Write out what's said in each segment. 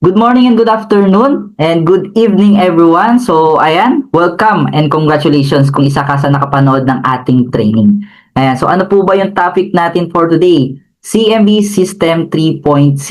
Good morning and good afternoon and good evening everyone. So ayan, welcome and congratulations kung isa ka sa nakapanood ng ating training. Ayan, so ano po ba yung topic natin for today? CMB System 3.0.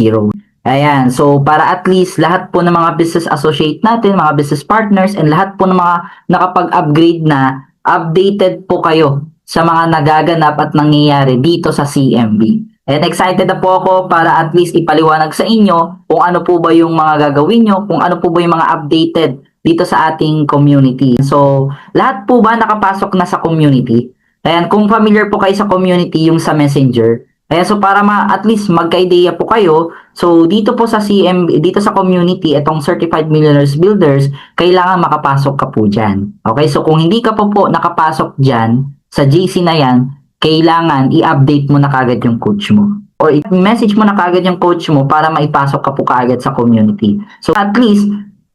Ayan, so para at least lahat po ng mga business associate natin, mga business partners, and lahat po ng mga nakapag-upgrade na, updated po kayo sa mga nagaganap at nangyayari dito sa CMB. And excited na po ako para at least ipaliwanag sa inyo kung ano po ba yung mga gagawin nyo, kung ano po ba yung mga updated dito sa ating community. So, lahat po ba nakapasok na sa community? Ayan, kung familiar po kayo sa community, yung sa Messenger. Ayan, so para at least magka-idea po kayo, so dito po sa CMB, dito sa community, itong Certified Millionaires Builders, kailangan makapasok ka po dyan. Okay, so kung hindi ka po nakapasok dyan, sa JC na yan, kailangan i-update mo na kagad yung coach mo. Or i-message mo na kagad yung coach mo para maipasok ka po kagad sa community. So at least,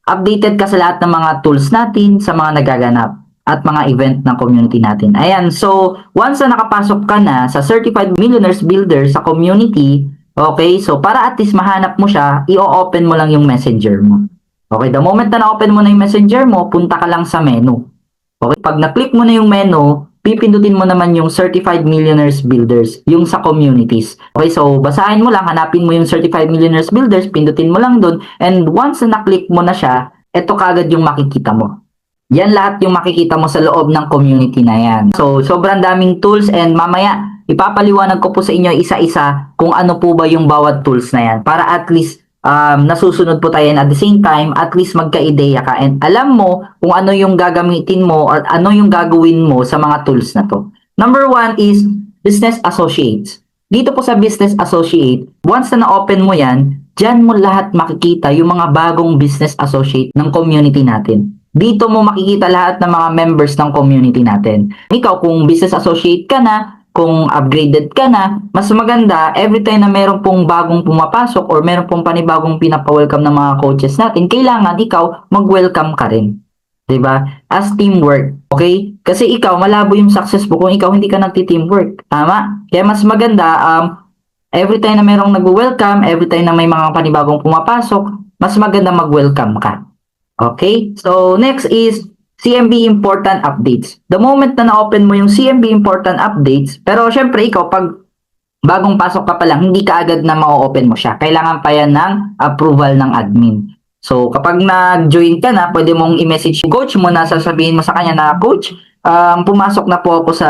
updated ka sa lahat ng mga tools natin, sa mga nagaganap at mga event ng community natin. Ayan, so once na nakapasok ka na sa Certified Millionaires Builder sa community, okay, so para at least mahanap mo siya, i-open mo lang yung messenger mo. Okay, the moment na na-open mo na yung messenger mo, punta ka lang sa menu. Okay, pag na-click mo na yung menu, pipindutin mo naman yung Certified Millionaires Builders, yung sa communities. Okay, so basahin mo lang, hanapin mo yung Certified Millionaires Builders, pindutin mo lang dun, and once na na-click mo na siya, eto kagad yung makikita mo. Yan lahat yung makikita mo sa loob ng community na yan. So, sobrang daming tools and mamaya, ipapaliwanag ko po sa inyo isa-isa kung ano po ba yung bawat tools na yan para at least nasusunod po tayo and at the same time, at least magka-ideya ka and alam mo kung ano yung gagamitin mo at ano yung gagawin mo sa mga tools na to. Number 1 is Business Associates. Dito po sa Business Associate, once na na-open mo yan, dyan mo lahat makikita yung mga bagong Business Associate ng community natin. Dito mo makikita lahat ng mga members ng community natin. Ikaw, kung Business Associate ka na, kung upgraded ka na, mas maganda every time na meron pong bagong pumapasok or meron pong panibagong pinapa-welcome ng mga coaches natin, kailangan ikaw mag-welcome ka rin. 'Di ba? As teamwork, okay? Kasi ikaw, malabo yung success mo kung ikaw hindi ka nagti-teamwork. Tama? Kaya mas maganda, every time na merong nag-welcome, every time na may mga panibagong pumapasok, mas maganda mag-welcome ka. Okay? So, next is CMB Important Updates. The moment na na-open mo yung CMB Important Updates, pero syempre ikaw, pag bagong pasok ka pa lang, hindi ka agad na ma-open mo siya. Kailangan pa yan ng approval ng admin. So, kapag nag-join ka na, pwede mong i-message yung coach mo na sasabihin mo sa kanya na, Coach, pumasok na po ako sa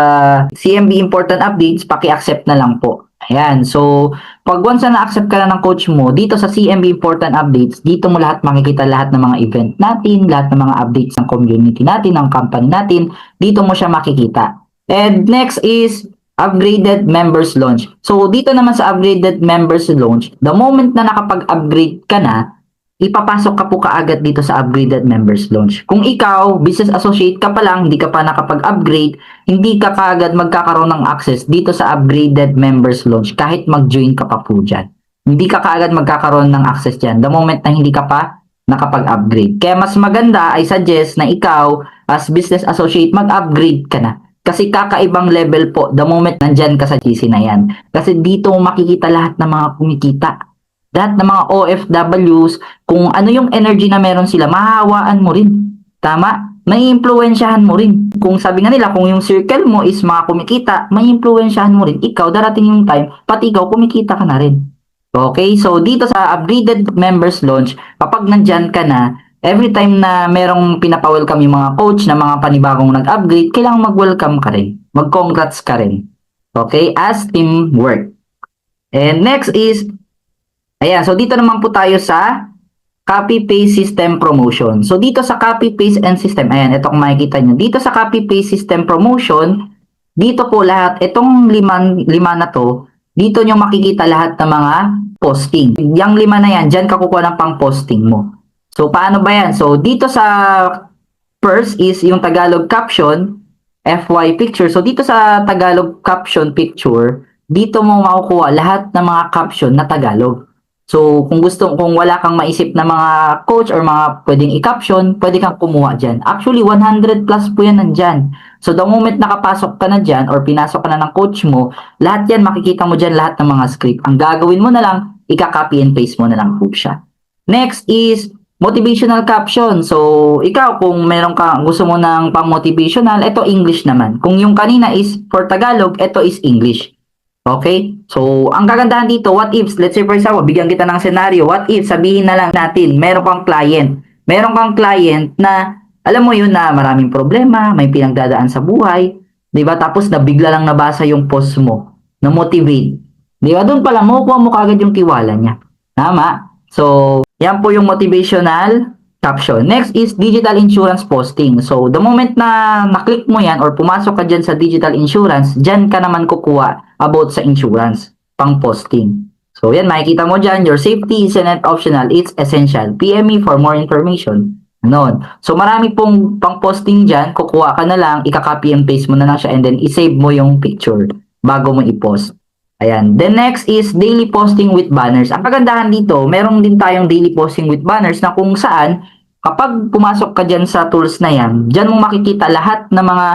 CMB Important Updates, paki-accept na lang po. Ayan. So, pag once na na-accept ka na ng coach mo, dito sa CMB Important Updates, dito mo lahat makikita lahat ng mga event natin, lahat ng mga updates ng community natin, ng company natin, dito mo siya makikita. And next is Upgraded Members Launch. So, dito naman sa Upgraded Members Launch, the moment na nakapag-upgrade ka na, ipapasok ka po kaagad dito sa Upgraded Members Launch. Kung ikaw, business associate ka pa lang, hindi ka pa nakapag-upgrade, hindi ka kaagad magkakaroon ng access dito sa Upgraded Members Launch kahit mag-join ka pa po dyan. Hindi ka kaagad magkakaroon ng access dyan the moment na hindi ka pa nakapag-upgrade. Kaya mas maganda, I suggest na ikaw as business associate, mag-upgrade ka na. Kasi kakaibang level po the moment nandyan ka sa GC na yan. Kasi dito makikita lahat ng mga kumikita. Lahat ng mga OFWs, kung ano yung energy na meron sila, mahahawaan mo rin. Tama? May impluwensyahan mo rin. Kung sabi nga nila, kung yung circle mo is mga kumikita, may impluwensyahan mo rin. Ikaw, darating yung time, pati ikaw, kumikita ka na rin. Okay? So, dito sa Upgraded Members Launch, kapag nandyan ka na, every time na merong pinapa-welcome yung mga coach na mga panibagong nag-upgrade, kailangan mag-welcome ka rin. Mag-congrats ka rin. Okay? As teamwork. And next is ayan, so dito naman po tayo sa copy-paste system promotion. So dito sa copy-paste and system, ayan, ito kung makikita nyo. Dito sa copy-paste system promotion, dito po lahat, itong lima na to, dito nyo makikita lahat ng mga posting. Yung 5 na yan, dyan ka kukuha ng pang posting mo. So paano ba yan? So dito sa first is yung Tagalog caption, FY picture. So dito sa Tagalog caption picture, dito mo makukuha lahat ng mga caption na Tagalog. So, kung wala kang maisip na mga coach or mga pwedeng i-caption, pwede kang kumuha dyan. Actually, 100 plus po yan nandyan. So, the moment nakapasok ka na dyan or pinasok ka na ng coach mo, lahat yan, makikita mo dyan lahat ng mga script. Ang gagawin mo na lang, ika-copy and paste mo na lang po siya. Next is motivational caption. So, ikaw kung meron ka gusto mo ng pang-motivational, ito English naman. Kung yung kanina is for Tagalog, ito is English. Okay? So, ang kagandahan dito, what if, let's say for example, bigyan kita ng scenario, what if, sabihin na lang natin, meron kang client. Meron kang client na, alam mo yun na maraming problema, may pinagdadaan sa buhay, di ba? Tapos nabigla lang nabasa yung post mo, na motivate. Di ba? Doon pa lang, makukuha mo kagad yung tiwala niya. Tama? So, yan po yung motivational caption. Next is digital insurance posting. So, the moment na naklik mo yan or pumasok ka dyan sa digital insurance, dyan ka naman kukuha about sa insurance, pang posting. So, yan, makikita mo dyan, your safety is not optional, it's essential. PM me for more information. Ganon. So, marami pong pang posting dyan, kukuha ka na lang, ika-copy and paste mo na lang siya, and then isave mo yung picture bago mo i-post. Ayan. Then next is daily posting with banners. Ang kagandahan dito, meron din tayong daily posting with banners na kung saan kapag pumasok ka dyan sa tools na yan, dyan mo makikita lahat ng mga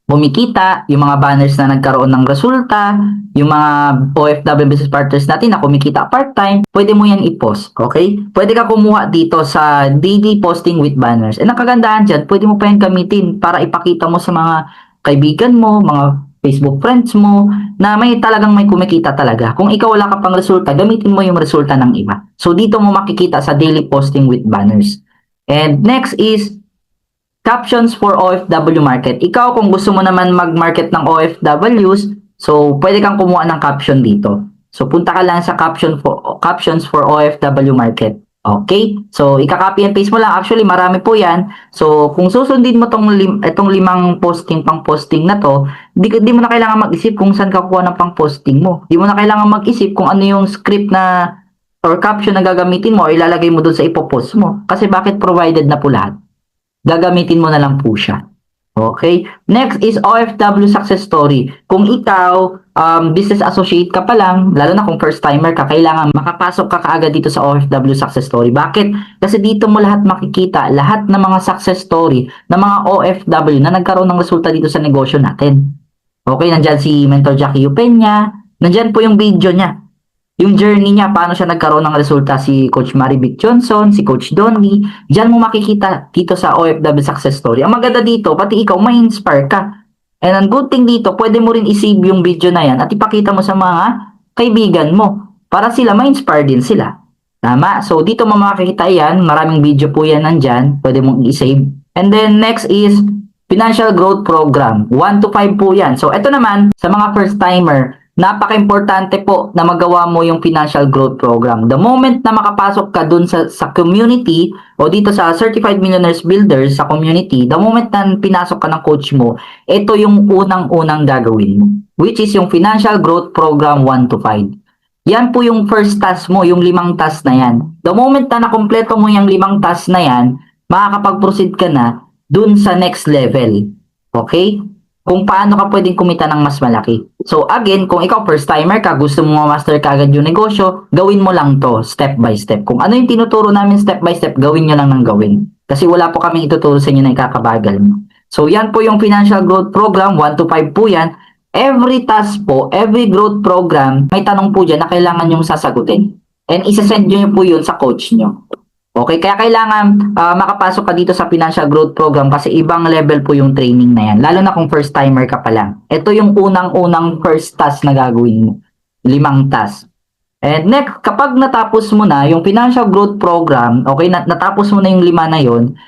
kumikita, yung mga banners na nagkaroon ng resulta, yung mga OFW business partners natin na kumikita part-time, pwede mo yan i-post, okay? Pwede ka kumuha dito sa daily posting with banners. And ang kagandahan dyan, pwede mo pa yan gamitin para ipakita mo sa mga kaibigan mo, mga Facebook friends mo, na may talagang may kumikita talaga. Kung ikaw wala ka pang resulta, gamitin mo yung resulta ng iba. So, dito mo makikita sa daily posting with banners. And next is captions for OFW market. Ikaw, kung gusto mo naman mag-market ng OFWs, so, pwede kang kumuha ng caption dito. So, punta ka lang sa captions for OFW market. Okay? So, ika-copy and paste mo lang. Actually, marami po yan. So, kung susundin mo itong limang posting, pang-posting na to, di mo na kailangan mag-isip kung saan ka kuha ng pang-posting mo. Di mo na kailangan mag-isip kung ano yung script na or caption na gagamitin mo o ilalagay mo doon sa ipopost mo. Kasi bakit provided na po lahat? Gagamitin mo na lang po siya. Okay? Next is OFW success story. Kung ikaw, business associate ka pa lang, lalo na kung first timer ka, kailangan makapasok ka kaagad dito sa OFW success story. Bakit? Kasi dito mo lahat makikita, lahat ng mga success story ng mga OFW na nagkaroon ng resulta dito sa negosyo natin. Okay, nandyan si Mentor Jackie Upenya, nandyan po yung video niya. Yung journey niya, paano siya nagkaroon ng resulta, si Coach Marivic Johnson, si Coach Donnie, dyan mo makikita dito sa OFW success story. Ang maganda dito, pati ikaw, may inspire ka. And ang good thing dito, pwede mo rin i-save yung video na yan at ipakita mo sa mga kaibigan mo para sila, ma-inspire din sila. Tama? So, dito mo makikita yan. Maraming video po yan nandyan. Pwede mong i-save. And then, next is Financial Growth Program. 1 to 5 po yan. So, ito naman, sa mga first timer, napaka-importante po na magawa mo yung Financial Growth Program. The moment na makapasok ka dun sa community o dito sa Certified Millionaires Builders sa community, the moment na pinasok ka ng coach mo, ito yung unang-unang gagawin mo, which is yung Financial Growth Program 1 to 5. Yan po yung first task mo, yung 5 task na yan. The moment na nakompleto mo yung 5 task na yan, makakapag-proceed ka na dun sa next level. Okay? Kung paano ka pwedeng kumita ng mas malaki. So again, kung ikaw first timer ka, gusto mo ma-master ka agad yung negosyo, gawin mo lang to step by step. Kung ano yung tinuturo namin step by step, gawin nyo lang ng gawin. Kasi wala po kaming ituturo sa inyo na ikakabagal mo. So yan po yung Financial Growth Program, 1 to 5 po yan. Every task po, every growth program, may tanong po dyan na kailangan yung sasagutin. And isasend nyo po yun sa coach nyo. Okay, kaya kailangan makapasok ka dito sa Financial Growth Program kasi ibang level po yung training na yan. Lalo na kung first timer ka pa lang. Ito yung unang-unang first task na gagawin mo. 5 task. And next, kapag natapos mo na yung Financial Growth Program, okay, natapos mo na yung 5 na yon,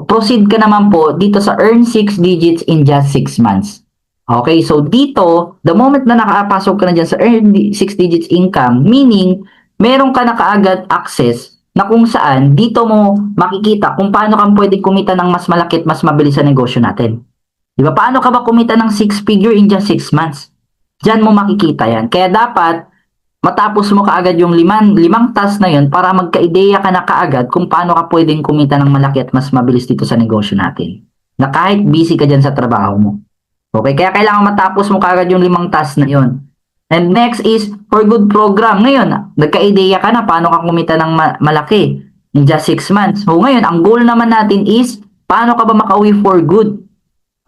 proceed ka naman po dito sa Earn 6 digits in just 6 months. Okay, so dito, the moment na nakapasok ka na dyan sa Earn 6 digits income, meaning, meron ka na kaagad access na kung saan dito mo makikita kung paano ka pwedeng kumita ng mas malaki at mas mabilis sa negosyo natin. Diba? Paano ka ba kumita ng 6-figure in just 6 months? Diyan mo makikita yan. Kaya dapat matapos mo kaagad yung 5 task na yun para magka-ideya ka na kaagad kung paano ka pwedeng kumita ng malaki at mas mabilis dito sa negosyo natin. Na kahit busy ka dyan sa trabaho mo. Okay? Kaya kailangan matapos mo kaagad yung 5 task na yun. And next is for good program. Ngayon, nagka-ideya ka na paano ka kumita ng malaki in just 6 months. So ngayon, ang goal naman natin is paano ka ba makauwi for good?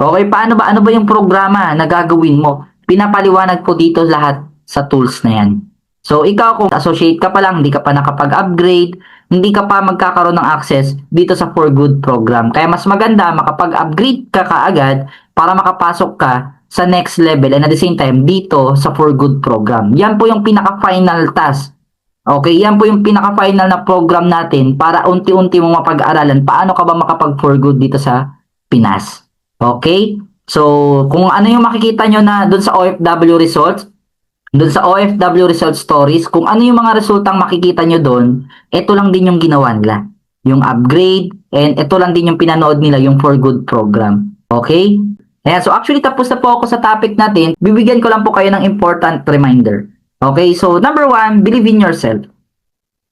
Okay, paano ba? Ano ba yung programa na gagawin mo? Pinapaliwanag po dito lahat sa tools na yan. So, ikaw kung associate ka pa lang, hindi ka pa nakapag-upgrade, hindi ka pa magkakaroon ng access dito sa For Good program. Kaya mas maganda makapag-upgrade ka kaagad para makapasok ka sa next level and at the same time dito sa For Good program. Yan po yung pinaka-final task. Okay, yan po yung pinaka-final na program natin para unti-unti mong mapag-aralan paano ka ba makapag-for good dito sa Pinas. Okay? So, kung ano yung makikita nyo na doon sa OFW results, doon sa OFW result stories, kung ano yung mga resultang makikita nyo doon, ito lang din yung ginawa nila. Yung upgrade, and ito lang din yung pinanood nila, yung For Good program. Okay? Ayan, so actually tapos na po ako sa topic natin. Bibigyan ko lang po kayo ng important reminder. Okay, so number 1, believe in yourself.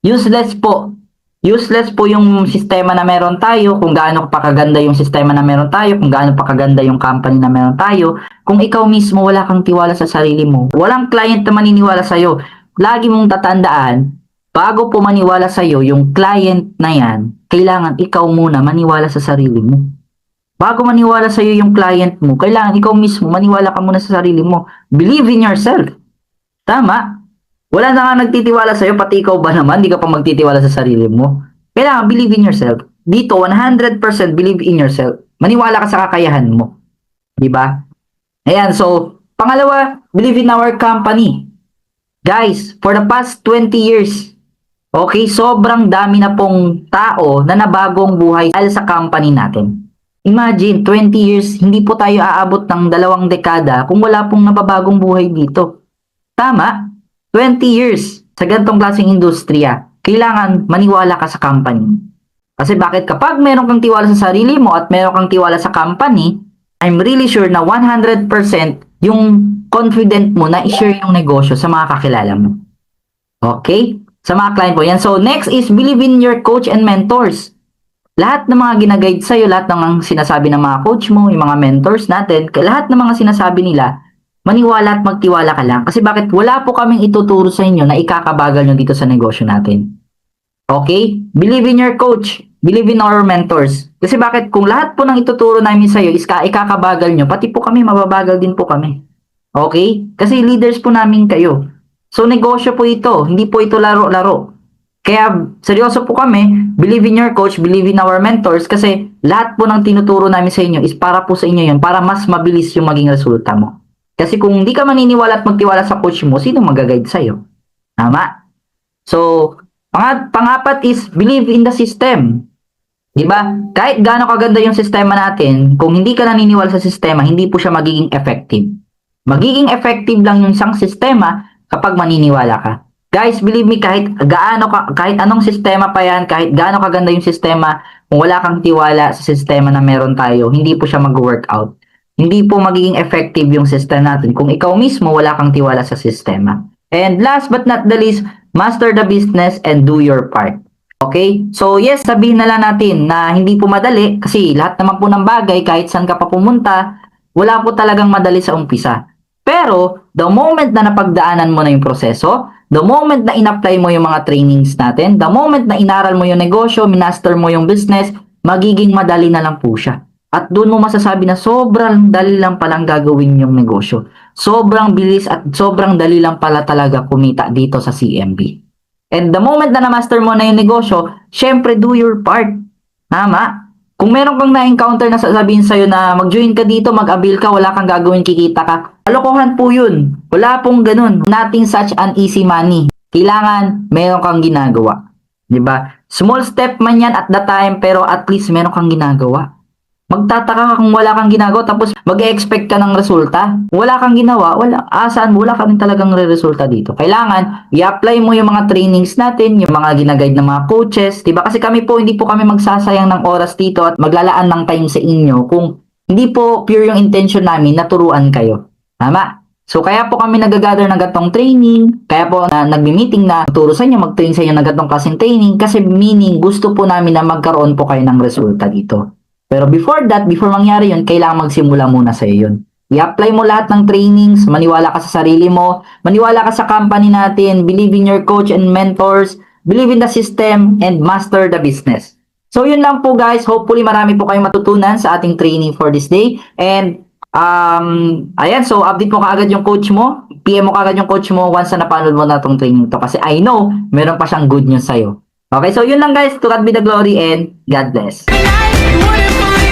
Useless po. Useless po yung sistema na meron tayo, kung gaano pa kaganda yung sistema na meron tayo, kung gaano pa kaganda yung company na meron tayo, kung ikaw mismo wala kang tiwala sa sarili mo. Walang client na maniniwala sa'yo. Lagi mong tatandaan, bago po maniwala sa'yo yung client na yan, kailangan ikaw muna maniwala sa sarili mo. Bago maniwala sa'yo yung client mo, kailangan ikaw mismo maniwala ka muna sa sarili mo. Believe in yourself. Tama? Wala na nga nagtitiwala sa'yo, pati ikaw ba naman, di ka pa magtitiwala sa sarili mo. Kailangan believe in yourself. Dito, 100% believe in yourself. Maniwala ka sa kakayahan mo. Di ba? Ayan, so, pangalawa, believe in our company. Guys, for the past 20 years, okay, sobrang dami na pong tao na nabagong buhay dahil sa company natin. Imagine, 20 years, hindi po tayo aabot ng 2 dekada kung wala pong nababagong buhay dito. Tama? 20 years sa ganitong klaseng industriya, kailangan maniwala ka sa company. Kasi bakit kapag meron kang tiwala sa sarili mo at meron kang tiwala sa company, I'm really sure na 100% yung confident mo na i-share yung negosyo sa mga kakilala mo. Okay? Sa mga client mo. Yan. So, next is believe in your coach and mentors. Lahat ng mga ginaguide sa'yo, lahat ng sinasabi ng mga coach mo, yung mga mentors natin, lahat ng mga sinasabi nila, maniwala at magtiwala ka lang. Kasi bakit? Wala po kaming ituturo sa inyo na ikakabagal nyo dito sa negosyo natin. Okay? Believe in your coach. Believe in our mentors. Kasi bakit? Kung lahat po ng ituturo namin sa iyo is ikakabagal nyo, pati po kami, mababagal din po kami. Okay? Kasi leaders po namin kayo. So, negosyo po ito. Hindi po ito laro-laro. Kaya, seryoso po kami. Believe in your coach. Believe in our mentors. Kasi lahat po ng tinuturo namin sa inyo is para po sa inyo yun. Para mas mabilis yung maging resulta mo. Kasi kung hindi ka maniniwala at magtiwala sa coach mo, sino mag-guide sa'yo? Tama? So, pang-apat is believe in the system. Diba? Kahit gaano kaganda yung sistema natin, kung hindi ka naniniwala sa sistema, hindi po siya magiging effective. Magiging effective lang yung isang sistema kapag maniniwala ka. Guys, believe me, kahit anong sistema pa yan, kahit gaano kaganda yung sistema, kung wala kang tiwala sa sistema na meron tayo, hindi po siya mag-workout. Hindi po magiging effective yung system natin kung ikaw mismo wala kang tiwala sa sistema. And last but not the least, master the business and do your part. Okay? So yes, sabihin na lang natin na hindi po madali kasi lahat naman po ng bagay kahit saan ka pa pumunta, wala po talagang madali sa umpisa. Pero the moment na napagdaanan mo na yung proseso, the moment na in-apply mo yung mga trainings natin, the moment na inaral mo yung negosyo, minaster mo yung business, magiging madali na lang po siya. At doon mo masasabi na sobrang dali lang palang gagawin yung negosyo. Sobrang bilis at sobrang dali lang pala talaga kumita dito sa CMB. And the moment na na-master mo na yung negosyo, syempre do your part. Tama? Kung meron kang na-encounter na sasabihin sa'yo na mag-join ka dito, mag-avail ka, wala kang gagawin, kikita ka, alokohan po yun. Wala pong ganun. Nothing such an easy money. Kailangan meron kang ginagawa. Diba? Small step man yan at the time, pero at least meron kang ginagawa. Magtataka ka kung wala kang ginagawa tapos mag-e-expect ka ng resulta. Wala kang ginawa, saan wala ka rin talagang resulta dito. Kailangan i-apply mo yung mga trainings natin, yung mga ginaguide ng mga coaches, 'di ba? Kasi hindi po kami magsasayang ng oras dito at maglalaan ng time sa inyo kung hindi po pure yung intention namin na turuan kayo. Tama? So kaya po kami nag-gather ng gatong training, kaya po nagmi-meeting na turo sa inyo, mag-train sa inyo ng gatong klaseng training kasi meaning gusto po namin na magkaroon po kayo ng resulta dito. Pero before mangyari yun, kailangan magsimula muna sa yun. I-apply mo lahat ng trainings, maniwala ka sa sarili mo, maniwala ka sa company natin, believe in your coach and mentors, believe in the system, and master the business. So yun lang po guys, hopefully marami po kayong matutunan sa ating training for this day. And Ayan, so update mo kaagad yung coach mo, PM mo kaagad yung coach mo once na napanood mo na tong training to. Kasi I know, meron pa siyang good news sa'yo. Okay, so yun lang guys. To God be the glory and God bless. What if I